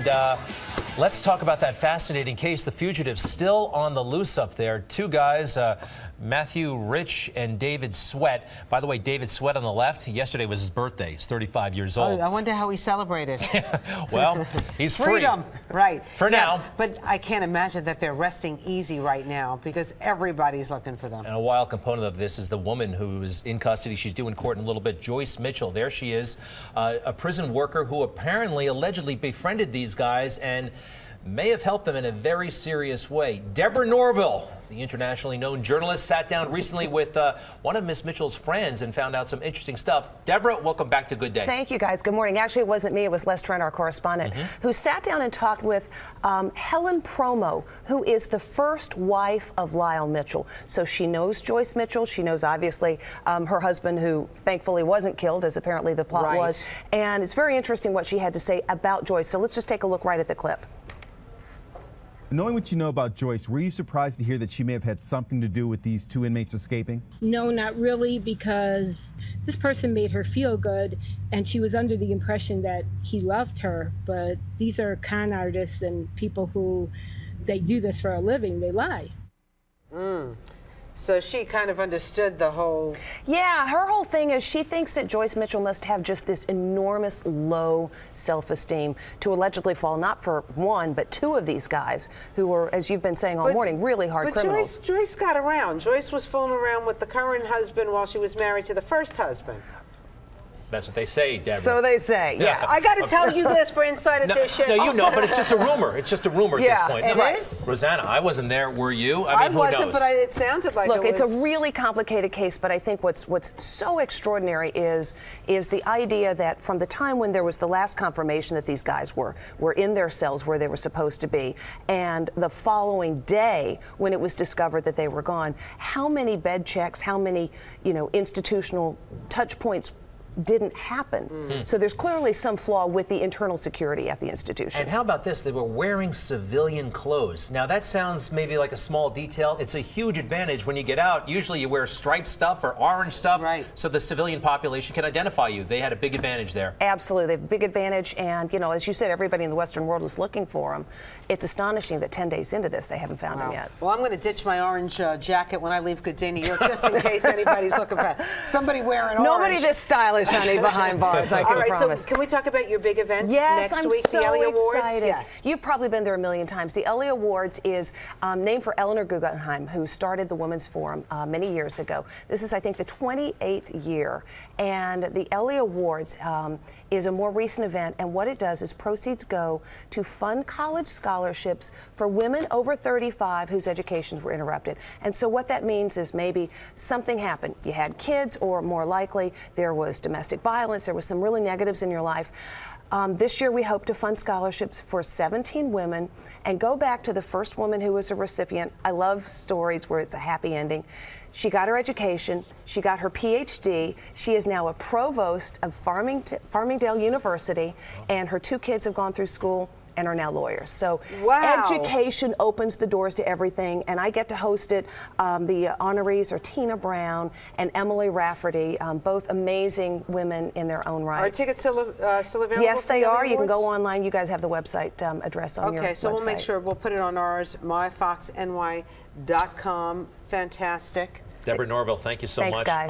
And let's talk about that fascinating case. The fugitive still on the loose up there. Two guys, Matthew Rich and David Sweat. By the way, David Sweat on the left, yesterday was his birthday. He's 35 years old. Oh, I wonder how he celebrated. Well, he's free. Freedom, right. For now. But I can't imagine that they're resting easy right now because everybody's looking for them. And a wild component of this is the woman who is in custody. She's due in court in a little bit. Joyce Mitchell. There she is, a prison worker who apparently, allegedly befriended these guys and may have helped them in a very serious way. Deborah Norville, the internationally known journalist, sat down recently with one of Miss Mitchell's friends and found out some interesting stuff. Deborah, welcome back to Good Day. Thank you, guys. Good morning. Actually, it wasn't me. It was Les Trent, our correspondent, who sat down and talked with Helen Promo, who is the first wife of Lyle Mitchell. So she knows Joyce Mitchell. She knows, obviously, her husband, who thankfully wasn't killed, as apparently the plot was. And it's very interesting what she had to say about Joyce. So let's just take a look right at the clip. Knowing what you know about Joyce, were you surprised to hear that she may have had something to do with these two inmates escaping? No, not really, because this person made her feel good, and she was under the impression that he loved her. But these are con artists and people who, they do this for a living. They lie. So she kind of understood the whole... Yeah, her whole thing is she thinks that Joyce Mitchell must have just this enormous low self-esteem to allegedly fall not for one, but two of these guys who were, as you've been saying all morning, really hard criminals. But Joyce got around. Joyce was fooling around with the current husband while she was married to the first husband. That's what they say, Deborah. So they say, yeah. I got to tell you this for Inside Edition. No, you know, but it's just a rumor. It's just a rumor at this point. It is? Rosanna, I wasn't there. Were you? I mean, who wasn't, knows? but it sounded like Look, it was... it's a really complicated case, but I think what's so extraordinary is the idea that from the time when there was the last confirmation that these guys were in their cells where they were supposed to be, and the following day when it was discovered that they were gone, how many bed checks, how many, institutional touch points didn't happen. So there's clearly some flaw with the internal security at the institution. And how about this? They were wearing civilian clothes. Now that sounds maybe like a small detail. It's a huge advantage when you get out. Usually you wear striped stuff or orange stuff, so the civilian population can identify you. They had a big advantage there. Absolutely, they have a big advantage, and as you said, everybody in the Western world is looking for them. It's astonishing that 10 days into this, they haven't found them yet. Well, I'm going to ditch my orange jacket when I leave Good Day, New York, just in case anybody's looking for somebody wearing orange. Nobody this stylish, honey, behind bars, I can promise. All right, so can we talk about your big event next week, so the Elly Awards? Excited. Yes. You've probably been there a million times. The Elly Awards is named for Eleanor Guggenheim, who started the Women's Forum many years ago. This is, I think, the 28th year. And the Elly Awards is a more recent event, and what it does is proceeds go to fund college scholarships for women over 35 whose educations were interrupted. And so what that means is maybe something happened. You had kids, or more likely, there was domestic violence, there was some really negatives in your life. This year we hope to fund scholarships for 17 women and go back to the first woman who was a recipient. I love stories where it's a happy ending. She got her education, she got her PhD, she is now a provost of Farmingdale University, and her two kids have gone through school and are now lawyers. So education opens the doors to everything, and I get to host it. The honorees are Tina Brown and Emily Rafferty, both amazing women in their own right. Are tickets still available? Yes, they are. You can go online. You guys have the website address on your website. Okay, so we'll make sure we'll put it on ours, myfoxny.com. Fantastic. Deborah Norville, thank you so much. Thanks, guys.